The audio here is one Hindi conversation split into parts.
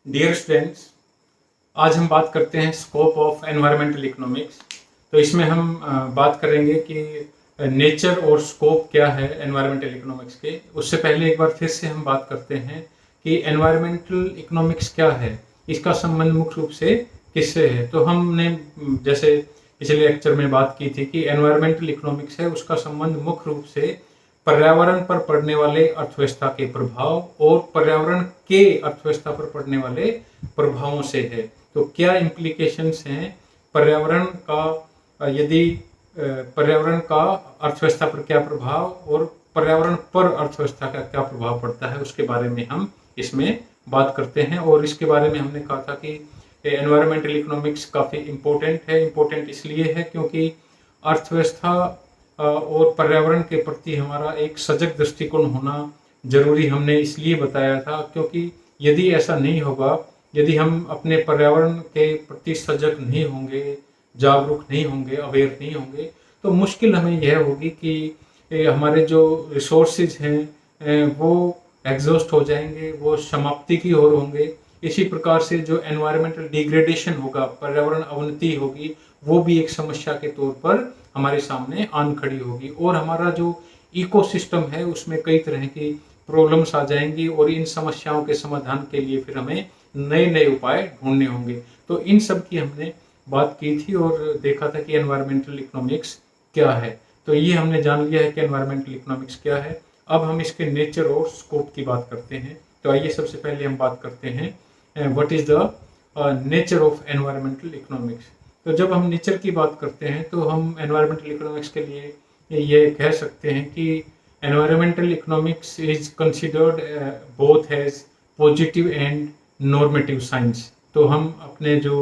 डियर स्टूडेंट्स, आज हम बात करते हैं स्कोप ऑफ एनवायरमेंटल इकोनॉमिक्स। तो इसमें हम बात करेंगे कि नेचर और स्कोप क्या है एनवायरमेंटल इकोनॉमिक्स के। उससे पहले एक बार फिर से हम बात करते हैं कि एनवायरमेंटल इकोनॉमिक्स क्या है, इसका संबंध मुख्य रूप से किससे है। तो हमने जैसे पिछले लेक्चर में बात की थी कि एनवायरमेंटल इकोनॉमिक्स है, उसका संबंध मुख्य रूप से पर्यावरण पर पड़ने वाले अर्थव्यवस्था के प्रभाव और पर्यावरण के अर्थव्यवस्था पर पड़ने वाले प्रभावों से है। तो क्या इम्प्लीकेशंस हैं पर्यावरण का, यदि पर्यावरण का अर्थव्यवस्था पर क्या प्रभाव और पर्यावरण पर अर्थव्यवस्था का क्या प्रभाव पड़ता है, उसके बारे में हम इसमें बात करते हैं। और इसके बारे में हमने कहा था कि एनवायरमेंटल इकोनॉमिक्स काफ़ी इम्पोर्टेंट है। इम्पोर्टेंट इसलिए है क्योंकि अर्थव्यवस्था और पर्यावरण के प्रति हमारा एक सजग दृष्टिकोण होना जरूरी हमने इसलिए बताया था, क्योंकि यदि ऐसा नहीं होगा, यदि हम अपने पर्यावरण के प्रति सजग नहीं होंगे, जागरूक नहीं होंगे, अवेयर नहीं होंगे, तो मुश्किल हमें यह होगी कि हमारे जो रिसोर्सेज हैं वो एग्जॉस्ट हो जाएंगे, वो समाप्ति की ओर होंगे। इसी प्रकार से जो एनवायरमेंटल डिग्रेडेशन होगा, पर्यावरण अवनति होगी, वो भी एक समस्या के तौर पर हमारे सामने आन खड़ी होगी। और हमारा जो इकोसिस्टम है उसमें कई तरह की प्रॉब्लम्स आ जाएंगी और इन समस्याओं के समाधान के लिए फिर हमें नए नए उपाय ढूंढने होंगे। तो इन सब की हमने बात की थी और देखा था कि एनवायरमेंटल इकोनॉमिक्स क्या है। तो ये हमने जान लिया है कि एनवायरमेंटल इकोनॉमिक्स क्या है। अब हम इसके नेचर और स्कोप की बात करते हैं। तो आइए सबसे पहले हम बात करते हैं what is the nature of environmental economics. तो जब हम नेचर की बात करते हैं तो हम एनवायरमेंटल इकोनॉमिक्स के लिए ये कह सकते हैं कि environmental economics is considered both as positive and normative science. तो हम अपने जो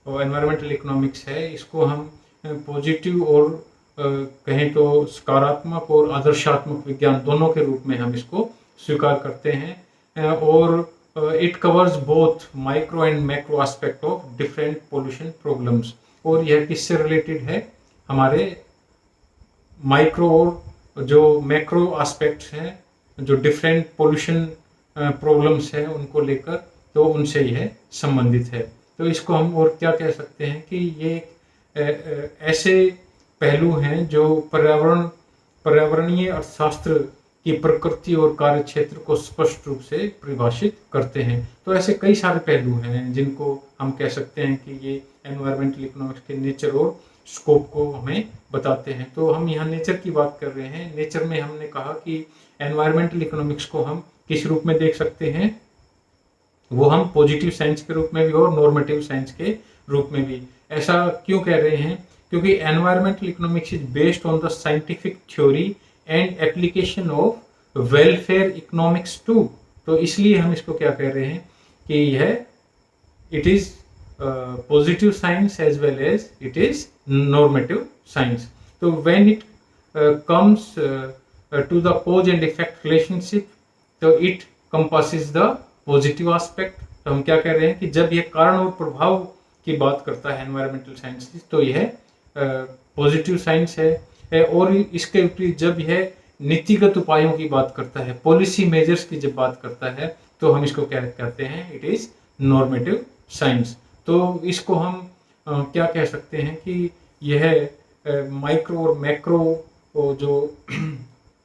एनवायरमेंटल इकोनॉमिक्स है इसको हम पॉजिटिव और कहें तो सकारात्मक और आदर्शात्मक विज्ञान दोनों के रूप में हम इसको स्वीकार करते हैं। और it covers both micro and macro aspect of different pollution problems. और यह किससे रिलेटेड है, हमारे माइक्रो और जो मैक्रो एस्पेक्ट्स हैं, जो डिफरेंट पोल्यूशन प्रॉब्लम्स हैं उनको लेकर, तो उनसे यह संबंधित है। तो इसको हम और क्या कह सकते हैं कि ये ऐसे पहलू हैं जो पर्यावरणीय अर्थशास्त्र की प्रकृति और कार्य क्षेत्र को स्पष्ट रूप से परिभाषित करते हैं। तो ऐसे कई सारे पहलू हैं जिनको हम कह सकते हैं कि ये एनवायरमेंटल इकोनॉमिक्स के नेचर और स्कोप को हमें बताते हैं। तो हम यहाँ नेचर की बात कर रहे हैं। नेचर में हमने कहा कि एनवायरमेंटल इकोनॉमिक्स को हम किस रूप में देख सकते हैं, वो हम पॉजिटिव साइंस के रूप में भी और नॉर्मेटिव साइंस के रूप में भी। ऐसा क्यों कह रहे हैं, क्योंकि environmental economics is based on the scientific theory and application of welfare economics too. तो इसलिए हम इसको क्या कह रहे हैं कि यह it is positive science as well as it is normative science. तो when it comes to the cause and effect relationship, तो it compasses the positive aspect. तो हम क्या कह रहे हैं कि जब यह कारण और प्रभाव की बात करता है एनवायरमेंटल साइंस, तो यह पॉजिटिव साइंस है। और इसके विपरीत जब यह नीतिगत उपायों की बात करता है, पॉलिसी मेजर्स की जब बात करता है, तो हम इसको क्या कहते हैं, इट इज नॉर्मेटिव साइंस। तो इसको हम क्या कह सकते हैं कि यह माइक्रो और मैक्रो जो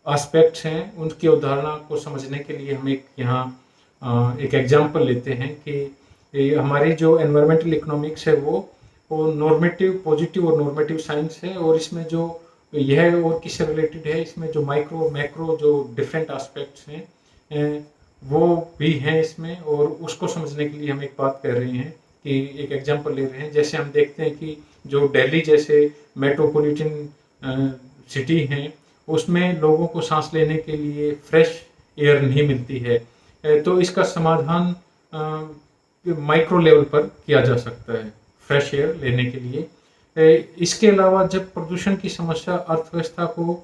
एस्पेक्ट्स हैं उनकी अवधारणा को समझने के लिए हम एक एग्जांपल लेते हैं कि हमारी जो एनवायरमेंटल इकोनॉमिक्स है वो नॉर्मेटिव, पॉजिटिव और नॉर्मेटिव साइंस है। और इसमें जो यह और किससे रिलेटेड है, इसमें जो माइक्रो मैक्रो जो डिफरेंट एस्पेक्ट्स हैं वो भी हैं इसमें। और उसको समझने के लिए हम एक बात कर रहे हैं कि एक एग्जांपल ले रहे हैं। जैसे हम देखते हैं कि जो दिल्ली जैसे मेट्रोपॉलिटन सिटी हैं उसमें लोगों को सांस लेने के लिए फ्रेश एयर नहीं मिलती है। तो इसका समाधान माइक्रो लेवल पर किया जा सकता है फ्रेश एयर लेने के लिए। इसके अलावा जब प्रदूषण की समस्या अर्थव्यवस्था को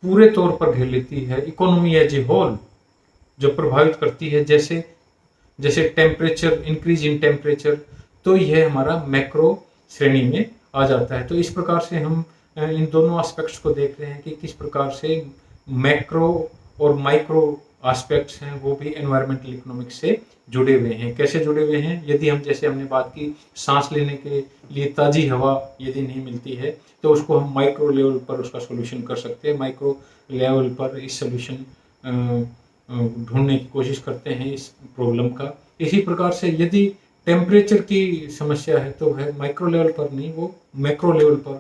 पूरे तौर पर घेर लेती है, इकोनॉमी एज ए होल जो प्रभावित करती है, जैसे टेम्परेचर, इंक्रीज इन टेम्परेचर, तो यह हमारा मैक्रो श्रेणी में आ जाता है। तो इस प्रकार से हम इन दोनों एस्पेक्ट्स को देख रहे हैं कि किस प्रकार से मैक्रो और माइक्रो एस्पेक्ट्स हैं वो भी एनवायरमेंटल इकोनॉमिक्स से जुड़े हुए हैं। कैसे जुड़े हुए हैं? यदि हम, जैसे हमने बात की, सांस लेने के लिए ताज़ी हवा यदि नहीं मिलती है तो उसको हम माइक्रो लेवल पर उसका सोल्यूशन कर सकते हैं। माइक्रो लेवल पर इस सोल्यूशन ढूंढने की कोशिश करते हैं इस प्रॉब्लम का। इसी प्रकार से यदि टेम्परेचर की समस्या है तो वह माइक्रो लेवल पर नहीं, वो मैक्रो लेवल पर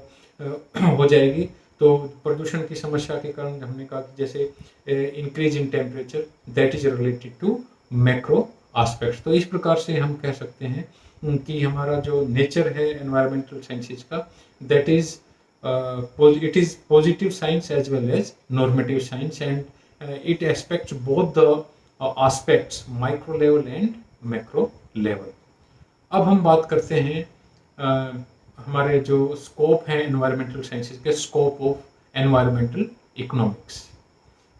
हो जाएगी। तो प्रदूषण की समस्या के कारण हमने कहा कि जैसे increase in temperature that is related to macro aspects. तो इस प्रकार से हम कह सकते हैं कि हमारा जो नेचर है एनवायरमेंटल साइंसेज का, that is it is positive science as well as normative science, and it aspects both the aspects micro level and macro level. अब हम बात करते हैं हमारे जो स्कोप है एनवायरमेंटल साइंसेज के, स्कोप ऑफ एनवायरमेंटल इकोनॉमिक्स।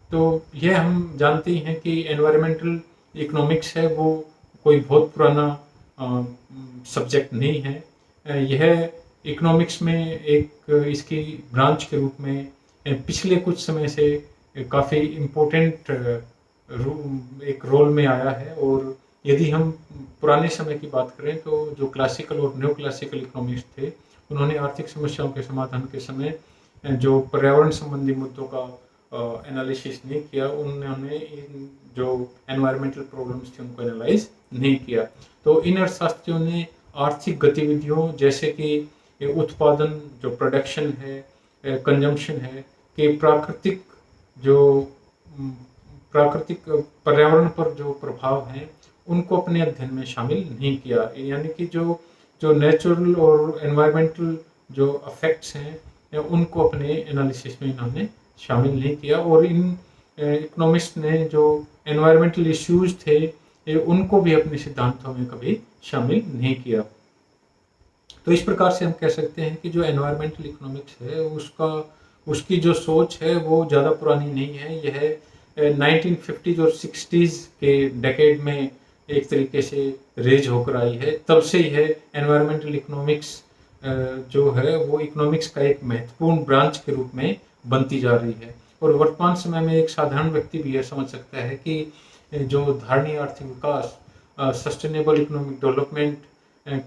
तो यह हम जानते हैं कि एनवायरमेंटल इकोनॉमिक्स है वो कोई बहुत पुराना सब्जेक्ट नहीं है। यह इकोनॉमिक्स में एक इसकी ब्रांच के रूप में पिछले कुछ समय से काफ़ी इम्पोर्टेंट एक रोल में आया है। और यदि हम पुराने समय की बात करें तो जो क्लासिकल और न्यू क्लासिकल इकोनॉमिस्ट थे, उन्होंने आर्थिक समस्याओं के समाधान के समय जो पर्यावरण संबंधी मुद्दों का एनालिसिस नहीं किया, उन्होंने जो एनवायरमेंटल प्रॉब्लम्स थी उनको एनालाइज नहीं किया। तो इन अर्थशास्त्रियों ने आर्थिक गतिविधियों जैसे कि उत्पादन, जो प्रोडक्शन है, कंजम्पशन है, के प्राकृतिक पर्यावरण पर जो प्रभाव हैं उनको अपने अध्ययन में शामिल नहीं किया। यानी कि जो नेचुरल और एनवायरमेंटल जो अफेक्ट्स हैं उनको अपने एनालिसिस में इन्होंने शामिल नहीं किया। और इन इकोनॉमिस्ट ने जो एनवायरमेंटल इश्यूज थे उनको भी अपने सिद्धांतों में कभी शामिल नहीं किया। तो इस प्रकार से हम कह सकते हैं कि जो एनवायरमेंटल इकोनॉमिक्स है उसकी जो सोच है वो ज़्यादा पुरानी नहीं है। यह 1950s और 60s के डेकेड में एक तरीके से रेज होकर आई है। तब से यह एनवायरमेंटल इकोनॉमिक्स जो है वो इकोनॉमिक्स का एक महत्वपूर्ण ब्रांच के रूप में बनती जा रही है। और वर्तमान समय में एक साधारण व्यक्ति भी यह समझ सकता है कि जो धारणीय आर्थिक विकास, सस्टेनेबल इकोनॉमिक डेवलपमेंट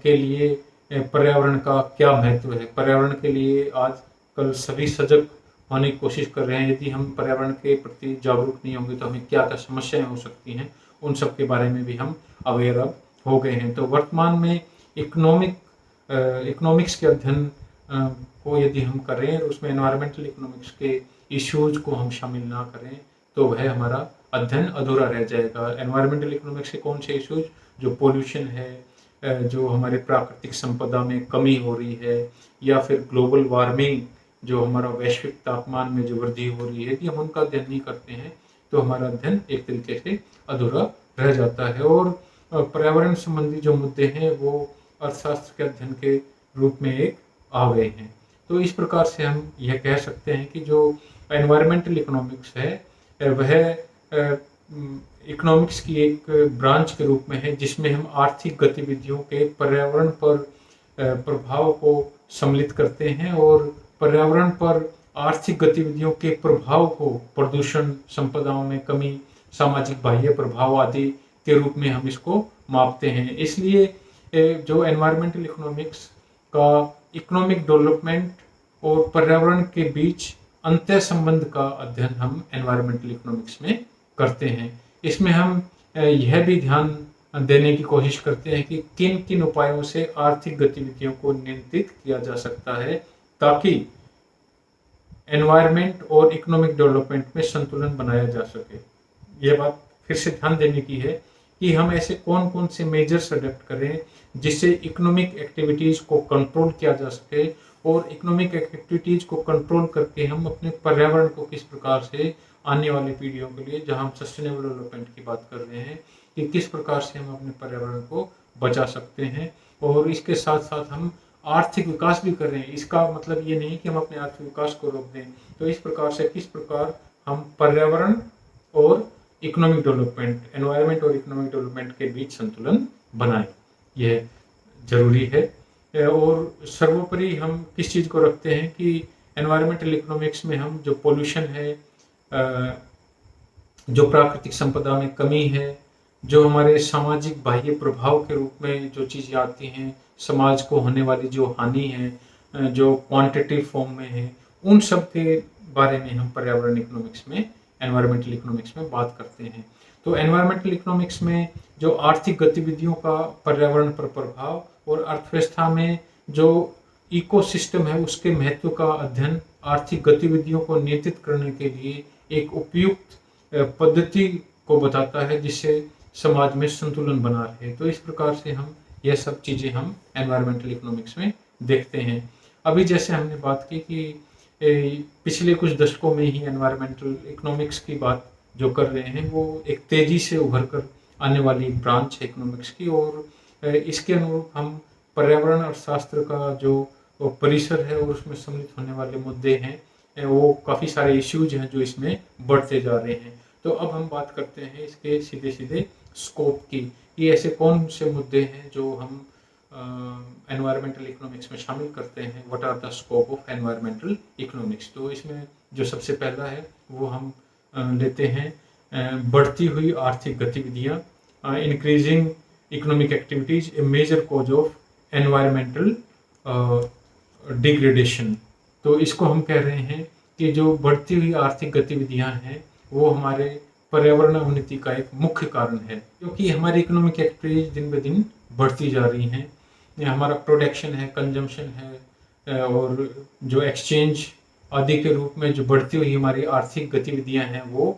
के लिए पर्यावरण का क्या महत्व है। पर्यावरण के लिए आजकल सभी सजग होने की कोशिश कर रहे हैं। यदि हम पर्यावरण के प्रति जागरूक नहीं होंगे तो हमें क्या क्या समस्याएं हो सकती हैं, उन सब के बारे में भी हम अवेयर अब हो गए हैं। तो वर्तमान में इकोनॉमिक्स के अध्ययन को यदि हम करें और उसमें एनवायरमेंटल इकोनॉमिक्स के इश्यूज को हम शामिल ना करें तो वह हमारा अध्ययन अधूरा रह जाएगा। एनवायरमेंटल इकोनॉमिक्स के कौन से इश्यूज, जो पोल्यूशन है, जो हमारे प्राकृतिक संपदा में कमी हो रही है, या फिर ग्लोबल वार्मिंग, जो हमारा वैश्विक तापमान में जो वृद्धि हो रही है, यदि हम उनका अध्ययन नहीं करते हैं तो हमारा अध्ययन एक तरीके से अधूरा रह जाता है। और पर्यावरण संबंधी जो मुद्दे हैं वो अर्थशास्त्र के अध्ययन के रूप में एक आ गए हैं। तो इस प्रकार से हम यह कह सकते हैं कि जो एनवायरमेंटल इकोनॉमिक्स है वह इकोनॉमिक्स की एक ब्रांच के रूप में है जिसमें हम आर्थिक गतिविधियों के पर्यावरण पर प्रभाव को सम्मिलित करते हैं और पर्यावरण पर आर्थिक गतिविधियों के प्रभाव को प्रदूषण, संपदाओं में कमी, सामाजिक बाह्य प्रभाव आदि के रूप में हम इसको मापते हैं। इसलिए जो एनवायरमेंटल इकोनॉमिक्स का इकोनॉमिक डेवलपमेंट और पर्यावरण के बीच अंतः संबंध का अध्ययन हम एनवायरमेंटल इकोनॉमिक्स में करते हैं। इसमें हम यह भी ध्यान देने की कोशिश करते हैं कि किन किन उपायों से आर्थिक गतिविधियों को नियंत्रित किया जा सकता है ताकि एनवायरमेंट और इकोनॉमिक डेवलपमेंट में संतुलन बनाया जा सके। यह बात फिर से ध्यान देने की है कि हम ऐसे कौन कौन से मेजर्स अडॉप्ट करें जिससे इकोनॉमिक एक्टिविटीज़ को कंट्रोल किया जा सके, और इकोनॉमिक एक्टिविटीज़ को कंट्रोल करके हम अपने पर्यावरण को किस प्रकार से आने वाली पीढ़ियों के लिए, जहां हम सस्टेनेबल डेवलपमेंट की बात कर रहे हैं, कि किस प्रकार से हम अपने पर्यावरण को बचा सकते हैं। और इसके साथ साथ हम आर्थिक विकास भी कर रहे हैं। इसका मतलब ये नहीं कि हम अपने आर्थिक विकास को रोक दें। तो इस प्रकार से किस प्रकार हम पर्यावरण और इकोनॉमिक डेवलपमेंट, एनवायरनमेंट और इकोनॉमिक डेवलपमेंट के बीच संतुलन बनाएं, यह जरूरी है। और सर्वोपरि हम किस चीज़ को रखते हैं कि एनवायरमेंटल इकोनॉमिक्स में हम जो पोल्यूशन है, जो प्राकृतिक संपदा में कमी है, जो हमारे सामाजिक बाह्य प्रभाव के रूप में जो चीज़ें आती हैं, समाज को होने वाली जो हानि है, जो क्वांटिटेटिव फॉर्म में है, उन सब के बारे में हम पर्यावरण इकोनॉमिक्स में, एनवायरमेंटल इकोनॉमिक्स में बात करते हैं। तो एनवायरमेंटल इकोनॉमिक्स में जो आर्थिक गतिविधियों का पर्यावरण पर प्रभाव और अर्थव्यवस्था में जो इकोसिस्टम है उसके महत्व का अध्ययन आर्थिक गतिविधियों को नियंत्रित करने के लिए एक उपयुक्त पद्धति को बताता है जिससे समाज में संतुलन बना रहे। तो इस प्रकार से हम यह सब चीज़ें हम एनवायरमेंटल इकोनॉमिक्स में देखते हैं। अभी जैसे हमने बात की कि पिछले कुछ दशकों में ही एनवायरमेंटल इकोनॉमिक्स की बात जो कर रहे हैं वो एक तेज़ी से उभर कर आने वाली ब्रांच है इकोनॉमिक्स की, और इसके अनुरूप हम पर्यावरण अर्थशास्त्र का जो परिसर है और उसमें सम्मिलित होने वाले मुद्दे हैं, वो काफ़ी सारे इश्यूज हैं जो इसमें बढ़ते जा रहे हैं। तो अब हम बात करते हैं इसके सीधे सीधे स्कोप की, कि ऐसे कौन से मुद्दे हैं जो हम एनवायरमेंटल इकोनॉमिक्स में शामिल करते हैं। What are the scope of environmental economics. तो इसमें जो सबसे पहला है वो हम लेते हैं बढ़ती हुई आर्थिक गतिविधियाँ, increasing economic activities a major cause of environmental degradation. तो इसको हम कह रहे हैं कि जो बढ़ती हुई आर्थिक गतिविधियां हैं वो हमारे पर्यावरण अवनति का एक मुख्य कारण है, क्योंकि हमारी इकोनॉमिक एक्टिविटीज दिन ब दिन बढ़ती जा रही हैं। हमारा प्रोडक्शन है, कंजम्पशन है, और जो एक्सचेंज आदि के रूप में जो बढ़ती हुई हमारी आर्थिक गतिविधियां हैं वो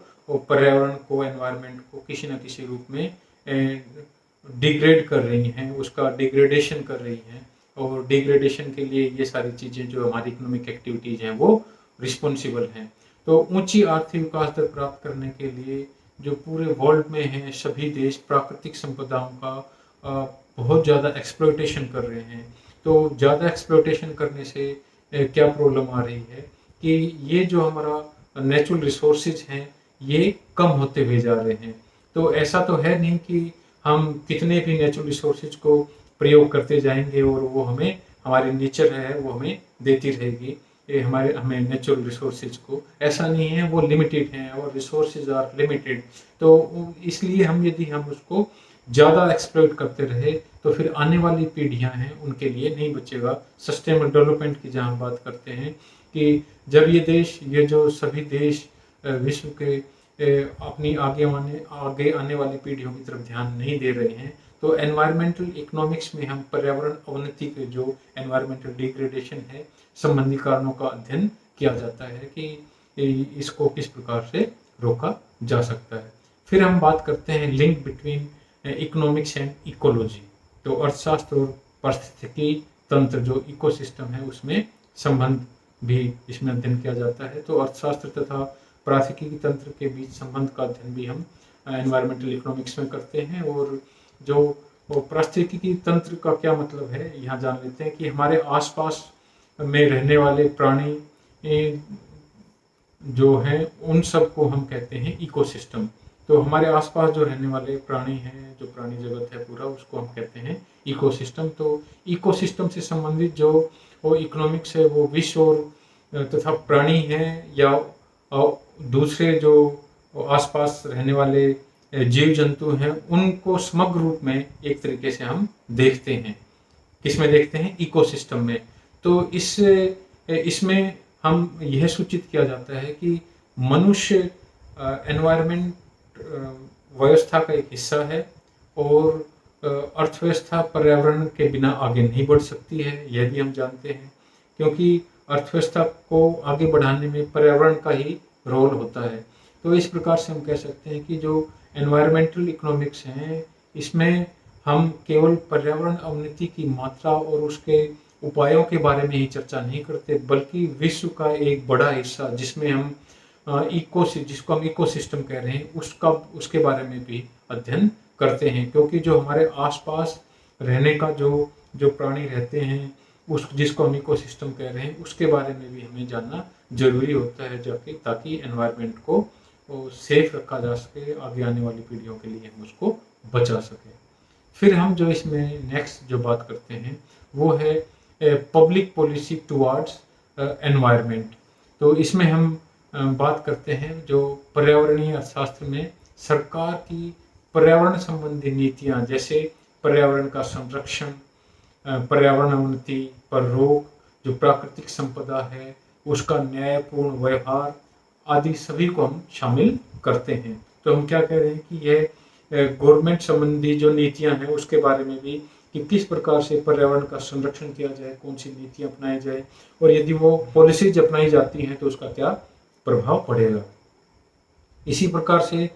पर्यावरण को, एनवायरनमेंट को किसी न किसी रूप में डिग्रेड कर रही हैं, उसका डिग्रेडेशन कर रही हैं। और डिग्रेडेशन के लिए ये सारी चीज़ें जो हमारी इकोनॉमिक एक्टिविटीज़ हैं वो रिस्पॉन्सिबल हैं। तो ऊंची आर्थिक विकास दर प्राप्त करने के लिए जो पूरे वर्ल्ड में हैं सभी देश प्राकृतिक संपदाओं का बहुत ज़्यादा एक्सप्लॉयटेशन कर रहे हैं। तो ज़्यादा एक्सप्लॉयटेशन करने से क्या प्रॉब्लम आ रही है कि ये जो हमारा नेचुरल रिसोर्सेज हैं ये कम होते हुए जा रहे हैं। तो ऐसा तो है नहीं कि हम कितने भी नेचुरल रिसोर्सेज को प्रयोग करते जाएंगे और वो हमें, हमारी नेचर है वो हमें देती रहेगी, ये हमें नेचुरल रिसोर्सेज को, ऐसा नहीं है, वो लिमिटेड हैं और रिसोर्सेज आर लिमिटेड। तो इसलिए यदि हम उसको ज़्यादा एक्सप्लॉइट करते रहे तो फिर आने वाली पीढ़ियां हैं उनके लिए नहीं बचेगा। सस्टेनेबल डेवलपमेंट की जहाँ बात करते हैं कि जब ये जो सभी देश विश्व के अपनी आगे आने वाली पीढ़ियों की तरफ ध्यान नहीं दे रहे हैं, तो एनवायरमेंटल इकोनॉमिक्स में हम पर्यावरण अवनति के जो एनवायरमेंटल डिग्रेडेशन है संबंधी कारणों का अध्ययन किया जाता है कि इसको किस प्रकार से रोका जा सकता है। फिर हम बात करते हैं link between economics and ecology. तो अर्थशास्त्र और पारिस्थितिकी तंत्र जो इकोसिस्टम है उसमें संबंध भी इसमें अध्ययन किया जाता है। तो अर्थशास्त्र तथा पारिस्थितिकी तंत्र के बीच संबंध का अध्ययन भी हम एनवायरमेंटल इकोनॉमिक्स में करते हैं। और जो पारिस्थितिकी तंत्र का क्या मतलब है यहाँ जान लेते हैं कि हमारे आसपास में रहने वाले प्राणी जो हैं उन सब को हम कहते हैं इकोसिस्टम। तो हमारे आसपास जो रहने वाले प्राणी हैं, जो प्राणी जगत है पूरा, उसको हम कहते हैं इकोसिस्टम। तो इकोसिस्टम से संबंधित जो वो इकोनॉमिक्स है वो विश्व और तथा प्राणी हैं या दूसरे जो आसपास रहने वाले जीव जंतु हैं उनको समग्र रूप में एक तरीके से हम देखते हैं। किसमें देखते हैं? इकोसिस्टम में। तो इसमें हम यह सूचित किया जाता है कि मनुष्य एनवायरनमेंट व्यवस्था का एक हिस्सा है और अर्थव्यवस्था पर्यावरण के बिना आगे नहीं बढ़ सकती है, यह भी हम जानते हैं, क्योंकि अर्थव्यवस्था को आगे बढ़ाने में पर्यावरण का ही रोल होता है। तो इस प्रकार से हम कह सकते हैं कि जो एनवायरमेंटल इकोनॉमिक्स हैं इसमें हम केवल पर्यावरण अवनति की मात्रा और उसके उपायों के बारे में ही चर्चा नहीं करते, बल्कि विश्व का एक बड़ा हिस्सा जिसमें हम जिसको हम इकोसिस्टम कह रहे हैं उसके बारे में भी अध्ययन करते हैं। क्योंकि जो हमारे आसपास रहने का जो प्राणी रहते हैं जिसको हम इकोसिस्टम कह रहे हैं उसके बारे में भी हमें जानना जरूरी होता है, ताकि एनवायरनमेंट को सेफ रखा जा सके, आगे आने वाली पीढ़ियों के लिए हम उसको बचा सके। फिर हम जो इसमें नेक्स्ट जो बात करते हैं वो है पब्लिक पॉलिसी टुवार्ड्स एनवायरनमेंट। तो इसमें हम बात करते हैं जो पर्यावरणीय अर्थशास्त्र में सरकार की पर्यावरण संबंधी नीतियां जैसे पर्यावरण का संरक्षण, पर्यावरण अवनति पर रोक, जो प्राकृतिक संपदा है उसका न्यायपूर्ण व्यवहार आदि सभी को हम शामिल करते हैं। तो हम क्या कह रहे हैं कि यह गवर्नमेंट संबंधी जो नीतियां हैं उसके बारे में भी, कि किस प्रकार से पर्यावरण का संरक्षण किया जाए, कौन सी नीतियां अपनाई जाए, और यदि वो पॉलिसीज अपनाई जाती हैं तो उसका क्या प्रभाव पड़ेगा। इसी प्रकार से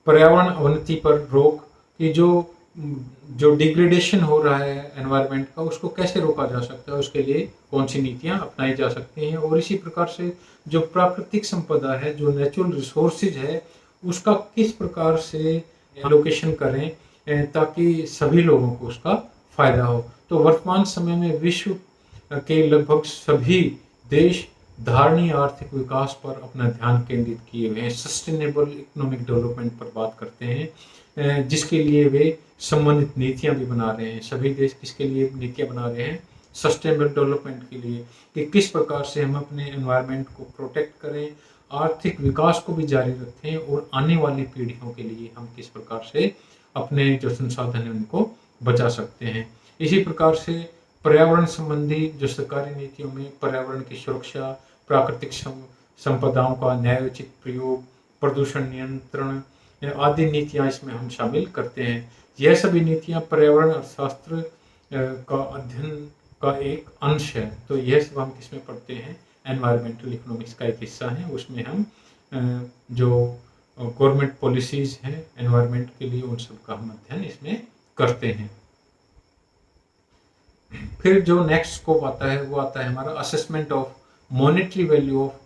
पर्यावरण अवनति पर रोक, कि जो डिग्रेडेशन हो रहा है एनवायरनमेंट का उसको कैसे रोका जा सकता है, उसके लिए कौन सी नीतियां अपनाई जा सकती हैं। और इसी प्रकार से जो प्राकृतिक संपदा है, जो नेचुरल रिसोर्सेज है, उसका किस प्रकार से एलोकेशन करें ताकि सभी लोगों को उसका फायदा हो। तो वर्तमान समय में विश्व के लगभग सभी देश धारणीय आर्थिक विकास पर अपना ध्यान केंद्रित किए हुए हैं, सस्टेनेबल इकोनॉमिक डेवलपमेंट पर बात करते हैं, जिसके लिए वे संबंधित नीतियां भी बना रहे हैं। सभी देश किसके लिए नीतियां बना रहे हैं? सस्टेनेबल डेवलपमेंट के लिए, कि किस प्रकार से हम अपने एनवायरनमेंट को प्रोटेक्ट करें, आर्थिक विकास को भी जारी रखें, और आने वाली पीढ़ियों के लिए हम किस प्रकार से अपने जो संसाधन है उनको बचा सकते हैं। इसी प्रकार से पर्यावरण संबंधी जो सरकारी नीतियों में पर्यावरण की सुरक्षा, प्राकृतिक संपदाओं का न्यायोचित प्रयोग, प्रदूषण नियंत्रण आदि नीतियां इसमें हम शामिल करते हैं। यह सभी नीतियां पर्यावरण अर्थशास्त्र का अध्ययन का एक अंश है। तो यह सब हम किसमें पढ़ते हैं? एनवायरमेंटल इकोनॉमिक्स का एक हिस्सा है। उसमें हम जो गवर्नमेंट पॉलिसीज हैं एनवायरमेंट के लिए, उन सब का हम अध्ययन इसमें करते हैं। फिर जो नेक्स्ट स्कोप आता है वो आता है हमारा assessment of monetary value of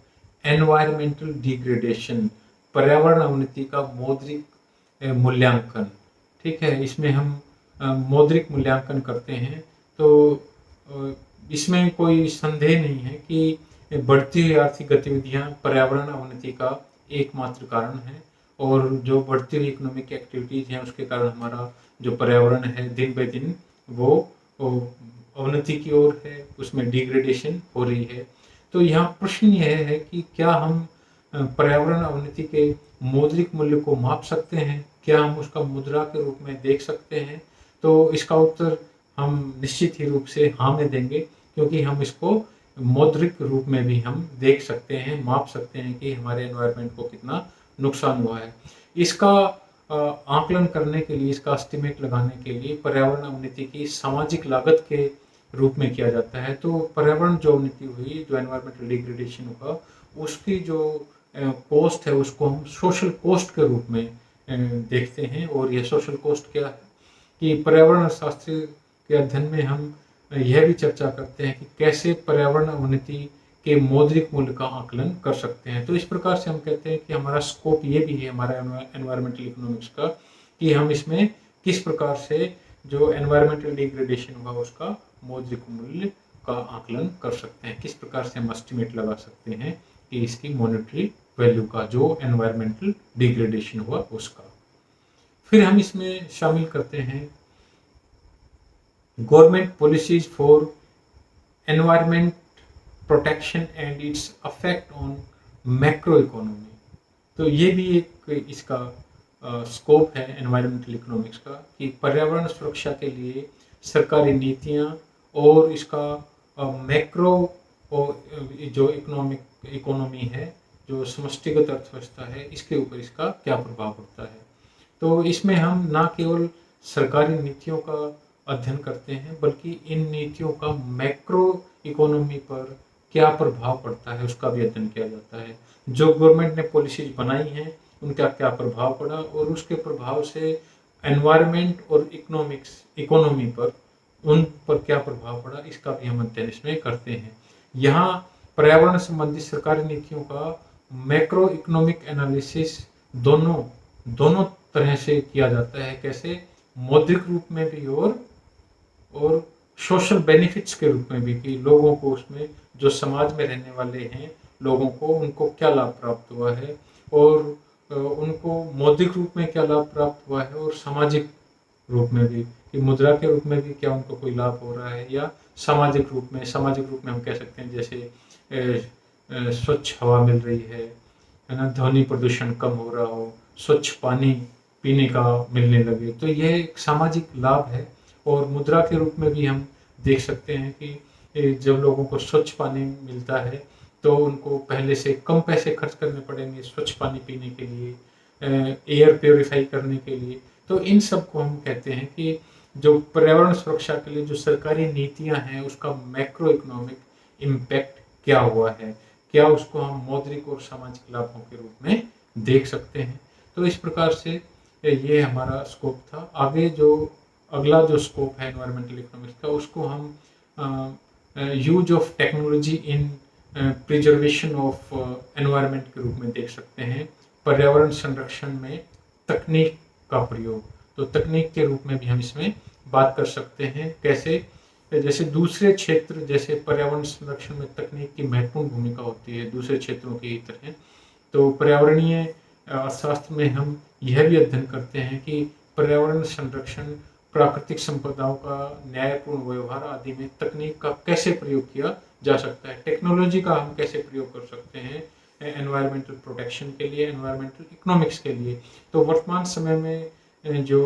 environmental degradation, पर्यावरण अवनति का मौद्रिक मूल्यांकन। ठीक है, इसमें हम मौद्रिक मूल्यांकन करते हैं। तो इसमें कोई संदेह नहीं है कि बढ़ती हुई आर्थिक गतिविधियां पर्यावरण अवनति का एकमात्र कारण है, और जो बढ़ती हुई इकोनॉमिक एक्टिविटीज हैं उसके कारण हमारा जो पर्यावरण है दिन ब दिन वो अवनति की ओर है, उसमें डिग्रेडेशन हो रही है। तो यहाँ प्रश्न यह है कि क्या हम पर्यावरण अवनति के मौद्रिक मूल्य को माप सकते हैं? क्या हम उसका मुद्रा के रूप में देख सकते हैं? तो इसका उत्तर हम निश्चित ही रूप से हाँ में देंगे, क्योंकि हम इसको मौद्रिक रूप में भी हम देख सकते हैं, माप सकते हैं कि हमारे एनवायरनमेंट को कितना नुकसान हुआ है। इसका आकलन करने के लिए, इसका एस्टिमेट लगाने के लिए पर्यावरण अवनति की सामाजिक लागत के रूप में किया जाता है। तो पर्यावरण जो अवनति हुई, जो एनवायरमेंटल डिग्रेडेशन हुआ, उसकी जो कॉस्ट है उसको हम सोशल कॉस्ट के रूप में देखते हैं। और यह सोशल कॉस्ट क्या है कि पर्यावरण शास्त्र के अध्ययन में हम यह भी चर्चा करते हैं कि कैसे पर्यावरण अवनति के मौद्रिक मूल्य का आकलन कर सकते हैं। तो इस प्रकार से हम कहते हैं कि हमारा स्कोप ये भी है हमारा एनवायरमेंटल इकोनॉमिक्स का, कि हम इसमें किस प्रकार से जो एनवायरमेंटल डिग्रेडेशन हुआ उसका मौद्रिक मूल्य का आकलन कर सकते हैं, किस प्रकार से हम एस्टिमेट लगा सकते हैं कि इसकी मॉनेटरी वैल्यू का, जो एनवायरमेंटल डिग्रेडेशन हुआ उसका। फिर हम इसमें शामिल करते हैं government policies for environment protection and it's affect on macro economy. तो ये भी एक इसका स्कोप है एनवायरमेंटल इकोनॉमिक्स का, कि पर्यावरण सुरक्षा के लिए सरकारी नीतियां और इसका मैक्रो जो इकोनॉमी है, जो समष्टिगत अर्थव्यवस्था है, इसके ऊपर इसका क्या प्रभाव पड़ता है। तो इसमें हम ना केवल सरकारी नीतियों का अध्ययन करते हैं, बल्कि इन नीतियों का मैक्रो इकोनॉमी पर क्या प्रभाव पड़ता है उसका भी अध्ययन किया जाता है। जो गवर्नमेंट ने पॉलिसीज बनाई हैं उनका क्या प्रभाव पड़ा, और उसके प्रभाव से एनवायरनमेंट और इकोनॉमी पर, उन पर क्या प्रभाव पड़ा, इसका भी हम अध्ययन इसमें करते हैं। यहाँ पर्यावरण संबंधी सरकारी नीतियों का मैक्रो इकोनॉमिक एनालिसिस दोनों तरह से किया जाता है। कैसे? मौद्रिक रूप में भी और सोशल बेनिफिट्स के रूप में भी, कि लोगों को उसमें, जो समाज में रहने वाले हैं लोगों को, उनको क्या लाभ प्राप्त हुआ है, और उनको मौद्रिक रूप में क्या लाभ प्राप्त हुआ है, और सामाजिक रूप में भी, कि मुद्रा के रूप में भी क्या उनको कोई लाभ हो रहा है, या सामाजिक रूप में हम कह सकते हैं जैसे स्वच्छ हवा मिल रही है ना, ध्वनि प्रदूषण कम हो रहा हो, स्वच्छ पानी पीने का मिलने लगे। तो यह एक सामाजिक लाभ है और मुद्रा के रूप में भी हम देख सकते हैं कि जब लोगों को स्वच्छ पानी मिलता है तो उनको पहले से कम पैसे खर्च करने पड़ेंगे स्वच्छ पानी पीने के लिए, एयर प्योरीफाई करने के लिए। तो इन सब को हम कहते हैं कि जो पर्यावरण सुरक्षा के लिए जो सरकारी नीतियां हैं उसका मैक्रो इकोनॉमिक इम्पैक्ट क्या हुआ है, क्या उसको हम मौद्रिक और सामाजिक लाभों के रूप में देख सकते हैं। तो इस प्रकार से ये हमारा स्कोप था। आगे जो अगला जो स्कोप है एनवायरमेंटल इकोनॉमिक्स का, उसको हम use of technology in preservation of environment के रूप में देख सकते हैं। पर्यावरण संरक्षण में तकनीक का प्रयोग, तो तकनीक के रूप में भी हम इसमें बात कर सकते हैं। कैसे? जैसे दूसरे क्षेत्र जैसे पर्यावरण संरक्षण में तकनीक की महत्वपूर्ण भूमिका होती है दूसरे क्षेत्रों की तरह, तो पर्यावरणीय अर्थशास्त्र में हम यह भी अध्ययन करते हैं कि पर्यावरण संरक्षण, प्राकृतिक संपदाओं का न्यायपूर्ण व्यवहार आदि में तकनीक का कैसे प्रयोग किया जा सकता है, टेक्नोलॉजी का हम कैसे प्रयोग कर सकते हैं एनवायरमेंटल प्रोटेक्शन के लिए, एनवायरमेंटल इकोनॉमिक्स के लिए। तो वर्तमान समय में जो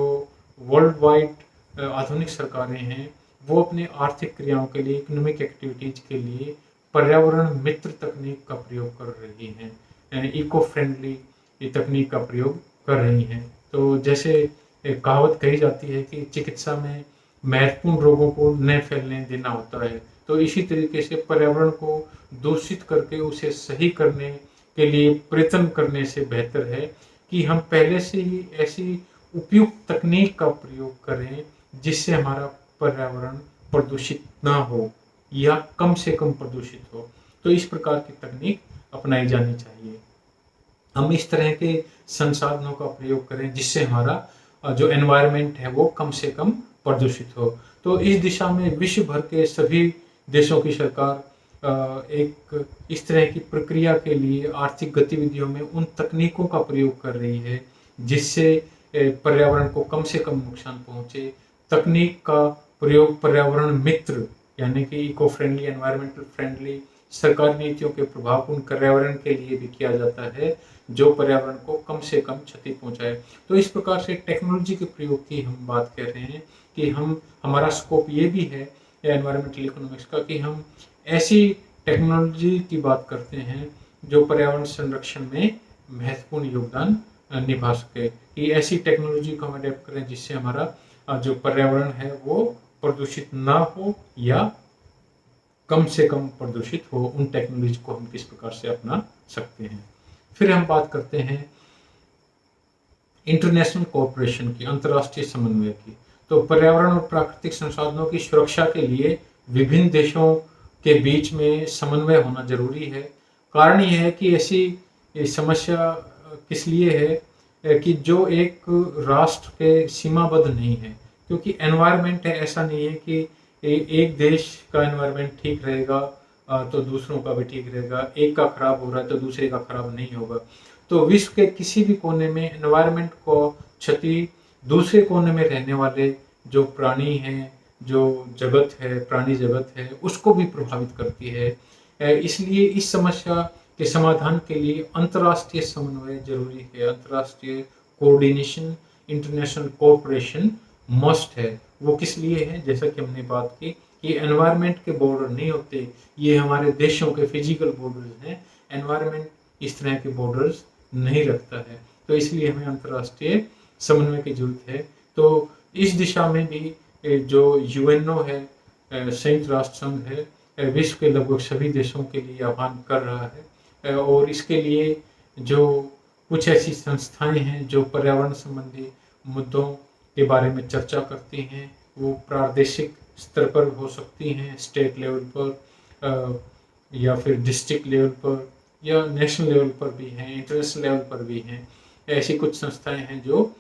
वर्ल्ड वाइड आधुनिक सरकारें हैं वो अपने आर्थिक क्रियाओं के लिए, इकोनॉमिक एक्टिविटीज के लिए पर्यावरण मित्र तकनीक का प्रयोग कर रही हैं, यानी इको फ्रेंडली तकनीक का प्रयोग कर रही हैं। तो जैसे एक कहावत कही जाती है कि चिकित्सा में महत्वपूर्ण रोगों को न फैलने देना होता है, तो इसी तरीके से पर्यावरण को दूषित करके उसे सही करने के लिए प्रयत्न करने से बेहतर है कि हम पहले से ही ऐसी उपयुक्त तकनीक का प्रयोग करें जिससे हमारा पर्यावरण प्रदूषित ना हो या कम से कम प्रदूषित हो। तो इस प्रकार की तकनीक अपनाई जानी चाहिए। हम इस तरह के संसाधनों का प्रयोग करें जिससे हमारा जो एनवायरनमेंट है वो कम से कम प्रदूषित हो। तो इस दिशा में विश्व भर के सभी देशों की सरकार एक इस तरह की प्रक्रिया के लिए आर्थिक गतिविधियों में उन तकनीकों का प्रयोग कर रही है जिससे पर्यावरण को कम से कम नुकसान पहुंचे। तकनीक का प्रयोग पर्यावरण मित्र यानी कि इको फ्रेंडली, एनवायरमेंटल फ्रेंडली सरकारी नीतियों के प्रभावपूर्ण पर्यावरण के लिए भी किया जाता है जो पर्यावरण को कम से कम क्षति पहुंचाए। तो इस प्रकार से टेक्नोलॉजी के प्रयोग की हम बात कर रहे हैं कि हमारा स्कोप ये भी है एनवायरमेंटल इकोनॉमिक्स का कि हम ऐसी टेक्नोलॉजी की बात करते हैं जो पर्यावरण संरक्षण में महत्वपूर्ण योगदान निभा सके, कि ऐसी टेक्नोलॉजी को हम अडेप्ट करें जिससे हमारा जो पर्यावरण है वो प्रदूषित ना हो या कम से कम प्रदूषित हो। उन टेक्नोलॉजी को हम किस प्रकार से अपना सकते हैं। फिर हम बात करते हैं इंटरनेशनल कोऑपरेशन की, अंतर्राष्ट्रीय समन्वय की। तो पर्यावरण और प्राकृतिक संसाधनों की सुरक्षा के लिए विभिन्न देशों के बीच में समन्वय होना जरूरी है। कारण यह है कि ऐसी समस्या किस लिए है कि जो एक राष्ट्र के सीमाबद्ध नहीं है, क्योंकि एनवायरनमेंट है, ऐसा नहीं है कि एक देश का एनवायरनमेंट ठीक रहेगा तो दूसरों का भी ठीक रहेगा, एक का खराब हो रहा है तो दूसरे का खराब नहीं होगा। तो विश्व के किसी भी कोने में एनवायरनमेंट को क्षति दूसरे कोने में रहने वाले जो प्राणी हैं, जो जगत है, प्राणी जगत है, उसको भी प्रभावित करती है। इसलिए इस समस्या के समाधान के लिए अंतर्राष्ट्रीय समन्वय जरूरी है। अंतर्राष्ट्रीय कोऑर्डिनेशन, इंटरनेशनल कोऑपरेशन मस्ट है। वो किस लिए है? जैसा कि हमने बात की कि एनवायरनमेंट के बॉर्डर नहीं होते, ये हमारे देशों के फिजिकल बॉर्डर्स हैं। एनवायरनमेंट इस तरह के बॉर्डर्स नहीं रखता है, तो इसलिए हमें अंतर्राष्ट्रीय समन्वय की जरूरत है। तो इस दिशा में भी जो यूएनओ है, संयुक्त राष्ट्र संघ है, विश्व के लगभग सभी देशों के लिए आह्वान कर रहा है और इसके लिए जो कुछ ऐसी संस्थाएं हैं जो पर्यावरण संबंधी मुद्दों के बारे में चर्चा करती हैं, वो प्रादेशिक स्तर पर हो सकती हैं, स्टेट लेवल पर या फिर डिस्ट्रिक्ट लेवल पर या नेशनल लेवल पर भी हैं, इंटरनेशनल लेवल पर भी हैं। ऐसी कुछ संस्थाएं हैं जो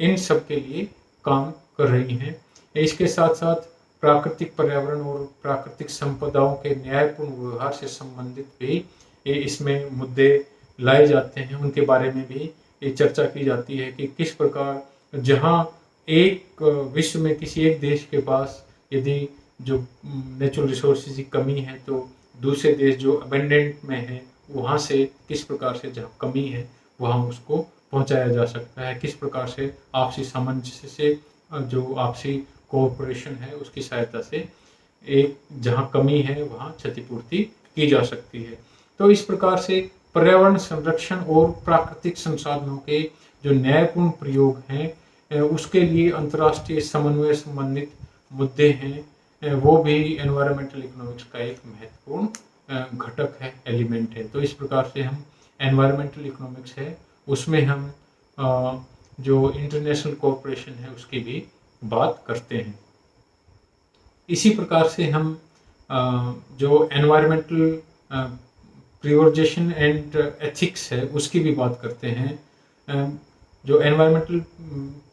इन सब के लिए काम कर रही हैं। इसके साथ साथ प्राकृतिक पर्यावरण और प्राकृतिक संपदाओं के न्यायपूर्ण व्यवहार से संबंधित भी इसमें मुद्दे लाए जाते हैं, उनके बारे में भी ये चर्चा की जाती है कि किस प्रकार जहां एक विश्व में किसी एक देश के पास यदि जो नेचुरल रिसोर्सेज की कमी है तो दूसरे देश जो अबेंडेंट में है वहाँ से किस प्रकार से जहाँ कमी है वहाँ उसको पहुंचाया जा सकता है, किस प्रकार से आपसी सामंजस्य से जो आपसी कोऑपरेशन है उसकी सहायता से एक जहां कमी है वहां क्षतिपूर्ति की जा सकती है। तो इस प्रकार से पर्यावरण संरक्षण और प्राकृतिक संसाधनों के जो न्यायपूर्ण प्रयोग हैं उसके लिए अंतर्राष्ट्रीय समन्वय संबंधित मुद्दे हैं, वो भी एनवायरमेंटल इकोनॉमिक्स का एक महत्वपूर्ण घटक है, एलिमेंट है। तो इस प्रकार से हम एनवायरमेंटल इकोनॉमिक्स है उसमें हम जो इंटरनेशनल कोऑपरेशन है उसकी भी बात करते हैं। इसी प्रकार से हम जो एनवायरमेंटल प्रियोरिटाइजेशन एंड एथिक्स है उसकी भी बात करते हैं। जो एनवायरमेंटल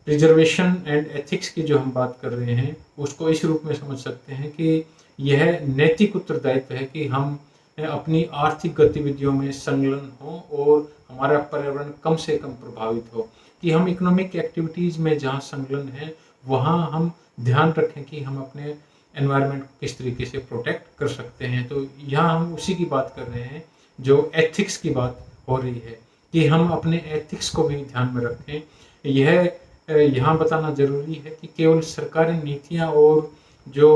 प्रिजर्वेशन एंड एथिक्स की जो हम बात कर रहे हैं उसको इस रूप में समझ सकते हैं कि यह नैतिक उत्तरदायित्व है कि हम अपनी आर्थिक गतिविधियों में संलग्न हो और हमारा पर्यावरण कम से कम प्रभावित हो, कि हम इकोनॉमिक एक्टिविटीज़ में जहाँ संलग्न हैं वहाँ हम ध्यान रखें कि हम अपने एनवायरनमेंट को किस तरीके से प्रोटेक्ट कर सकते हैं। तो यहाँ हम उसी की बात कर रहे हैं जो एथिक्स की बात हो रही है, कि हम अपने एथिक्स को भी ध्यान में रखें। यह यहाँ बताना ज़रूरी है कि केवल सरकारी नीतियाँ और जो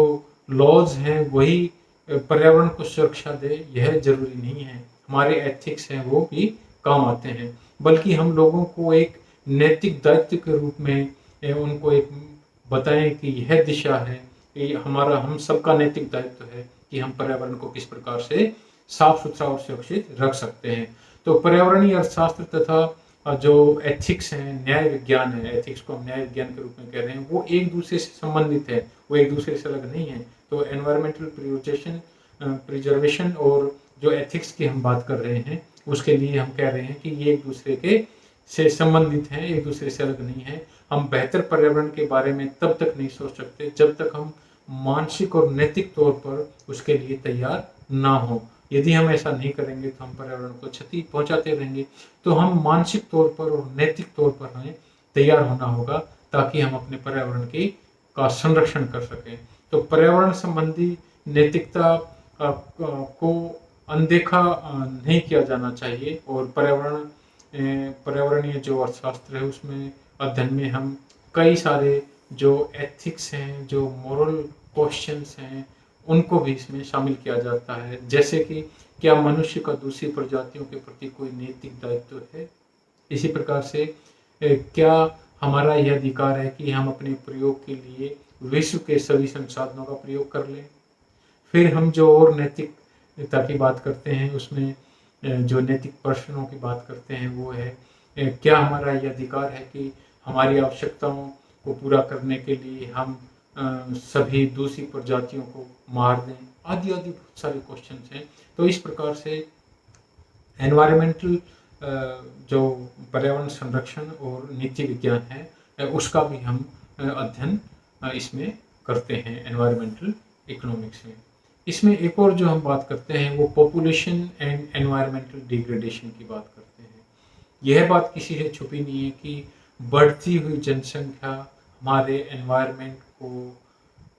लॉज हैं वही पर्यावरण को सुरक्षा दे, यह ज़रूरी नहीं है। हमारे एथिक्स हैं वो भी काम आते हैं, बल्कि हम लोगों को एक नैतिक दायित्व के रूप में उनको एक बताएं कि यह दिशा है, कि हमारा हम सबका नैतिक दायित्व है कि हम पर्यावरण को किस प्रकार से साफ सुथरा और सुरक्षित रख सकते हैं। तो पर्यावरणीय अर्थशास्त्र तथा जो एथिक्स हैं, न्याय विज्ञान है, एथिक्स को हम न्याय विज्ञान के रूप में कह रहे हैं, वो एक दूसरे से संबंधित है, वो एक दूसरे से अलग नहीं है। तो एनवायरमेंटल प्रिजर्वेशन और जो एथिक्स की हम बात कर रहे हैं उसके लिए हम कह रहे हैं कि ये एक दूसरे के से संबंधित हैं, एक दूसरे से अलग नहीं है। हम बेहतर पर्यावरण के बारे में तब तक नहीं सोच सकते जब तक हम मानसिक और नैतिक तौर पर उसके लिए तैयार ना हो। यदि हम ऐसा नहीं करेंगे तो हम पर्यावरण को क्षति पहुंचाते रहेंगे। तो हम मानसिक तौर पर और नैतिक तौर पर हमें तैयार होना होगा ताकि हम अपने पर्यावरण की का संरक्षण कर सकें। तो पर्यावरण संबंधी नैतिकता को अनदेखा नहीं किया जाना चाहिए और पर्यावरणीय जो अर्थशास्त्र है उसमें अध्ययन में हम कई सारे जो एथिक्स हैं, जो मोरल क्वेश्चंस हैं, उनको भी इसमें शामिल किया जाता है। जैसे कि क्या मनुष्य का दूसरी प्रजातियों के प्रति कोई नैतिक दायित्व है? इसी प्रकार से क्या हमारा यह अधिकार है कि हम अपने प्रयोग के लिए विश्व के सभी संसाधनों का प्रयोग कर लें? फिर हम जो और नैतिकता की बात करते हैं उसमें जो नैतिक प्रश्नों की बात करते हैं वो है क्या हमारा यह अधिकार है कि हमारी आवश्यकताओं को पूरा करने के लिए हम सभी दूसरी प्रजातियों को मार दें, आदि आदि बहुत सारे क्वेश्चंस हैं। तो इस प्रकार से एनवायरमेंटल जो पर्यावरण संरक्षण और नीति विज्ञान है उसका भी हम अध्ययन इसमें करते हैं एनवायरमेंटल इकोनॉमिक्स में। इसमें एक और जो हम बात करते हैं वो पॉपुलेशन एंड एनवायरमेंटल डिग्रेडेशन की बात करते हैं। यह बात किसी से छुपी नहीं है कि बढ़ती हुई जनसंख्या हमारे एनवायरनमेंट को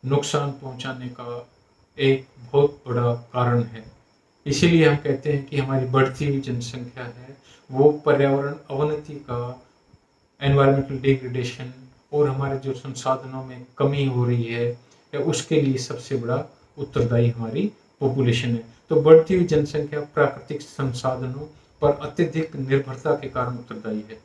नुकसान पहुंचाने का एक बहुत बड़ा कारण है। इसीलिए हम कहते हैं कि हमारी बढ़ती हुई जनसंख्या है वो पर्यावरण अवनति का, एनवायरमेंटल डिग्रेडेशन और हमारे जो संसाधनों में कमी हो रही है उसके लिए सबसे बड़ा उत्तरदायी हमारी पॉपुलेशन है। तो बढ़ती हुई जनसंख्या प्राकृतिक संसाधनों पर अत्यधिक निर्भरता के कारण उत्तरदायी है।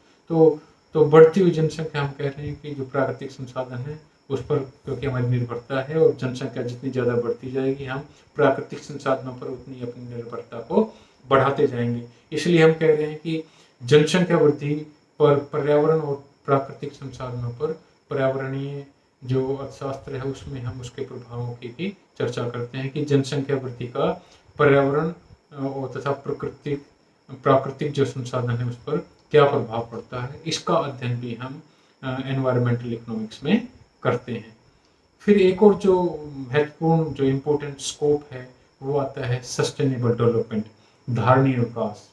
तो बढ़ती हुई जनसंख्या हम कह रहे हैं कि जो प्राकृतिक संसाधन है उस पर क्योंकि हमारी निर्भरता है और जनसंख्या जितनी ज़्यादा बढ़ती जाएगी हम प्राकृतिक संसाधनों पर उतनी अपनी निर्भरता को बढ़ाते जाएंगे। इसलिए हम कह रहे हैं कि जनसंख्या वृद्धि पर पर्यावरण और प्राकृतिक संसाधनों पर प्रावरणीय जो अर्थशास्त्र है उसमें हम उसके प्रभावों की भी चर्चा करते हैं कि जनसंख्या वृद्धि का पर्यावरण और तथा प्राकृतिक जो संसाधन है उस पर क्या प्रभाव पड़ता है, इसका अध्ययन भी हम एनवायरमेंटल इकोनॉमिक्स में करते हैं। फिर एक और जो महत्वपूर्ण जो इम्पोर्टेंट स्कोप है वो आता है सस्टेनेबल डेवलपमेंट, धारणीय विकास।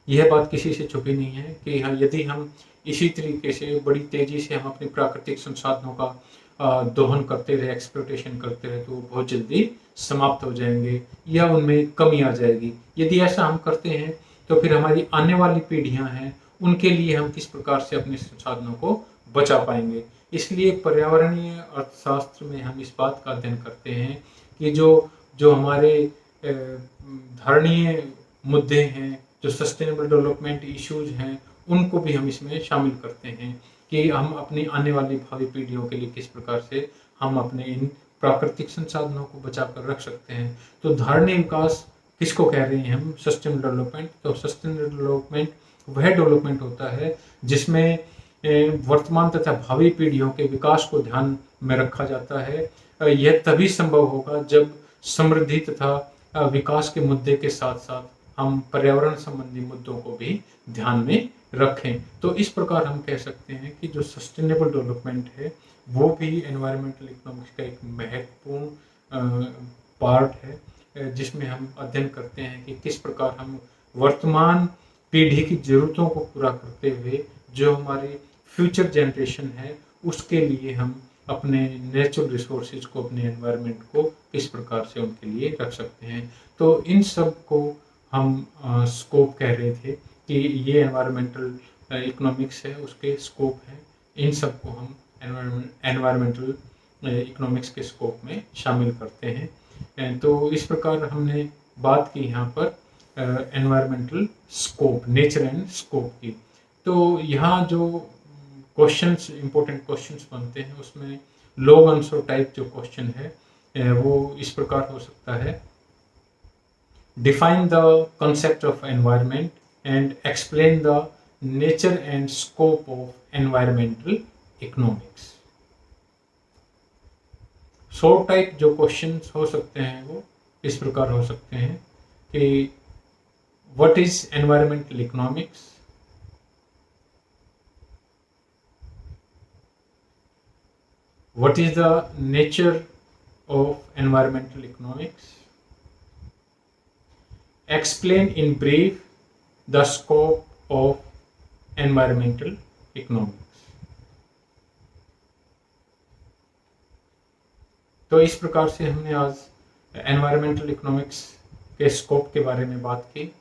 यह बात किसी से छुपी नहीं है कि यदि हम इसी तरीके से बड़ी तेजी से हम अपने प्राकृतिक संसाधनों का दोहन करते रहे, एक्सप्लॉयटेशन करते रहे, तो वो बहुत जल्दी समाप्त हो जाएंगे या उनमें कमी आ जाएगी। यदि ऐसा हम करते हैं तो फिर हमारी आने वाली पीढ़ियां हैं उनके लिए हम किस प्रकार से अपने संसाधनों को बचा पाएंगे। इसलिए पर्यावरणीय अर्थशास्त्र में हम इस बात का अध्ययन करते हैं कि जो जो हमारे धारणीय मुद्दे हैं, जो सस्टेनेबल डेवलपमेंट इश्यूज हैं, उनको भी हम इसमें शामिल करते हैं कि हम अपनी आने वाली भावी पीढ़ियों के लिए किस प्रकार से हम अपने इन प्राकृतिक संसाधनों को बचा कर रख सकते हैं। तो धारणीय विकास किसको कह रहे हैं हम? Sustainable development. तो सस्टेनेबल डेवलपमेंट वह डेवलपमेंट होता है जिसमें वर्तमान तथा भावी पीढ़ियों के विकास को ध्यान में रखा जाता है। यह तभी संभव होगा जब समृद्धि तथा विकास के मुद्दे के साथ साथ हम पर्यावरण संबंधी मुद्दों को भी ध्यान में रखें। तो इस प्रकार हम कह सकते हैं कि जो सस्टेनेबल डेवलपमेंट है वो भी एनवायरमेंटल इकोनॉमिक्स का एक महत्वपूर्ण पार्ट है, जिसमें हम अध्ययन करते हैं कि किस प्रकार हम वर्तमान पीढ़ी की ज़रूरतों को पूरा करते हुए जो हमारी फ्यूचर जनरेशन है उसके लिए हम अपने नेचुरल रिसोर्सेज को, अपने एनवायरनमेंट को किस प्रकार से उनके लिए रख सकते हैं। तो इन सब को हम स्कोप कह रहे थे कि ये एनवायरमेंटल इकोनॉमिक्स है, उसके स्कोप है। इन सब को हम एनवायरमेंटल इकोनॉमिक्स के स्कोप में शामिल करते हैं। तो इस प्रकार हमने बात की यहाँ पर environmental scope, nature and scope की। तो यहाँ जो क्वेश्चंस, इंपॉर्टेंट क्वेश्चंस बनते हैं उसमें लॉन्ग आंसर टाइप जो क्वेश्चन है वो इस प्रकार हो सकता है: define the concept of environment and explain the nature and scope of environmental economics। Short type जो क्वेश्चंस हो सकते हैं वो इस प्रकार हो सकते हैं कि what is environmental economics, what is the nature of environmental economics, explain in brief the scope of environmental economics। तो इस प्रकार से हमने आज एनवायरमेंटल इकोनॉमिक्स के स्कोप के बारे में बात की।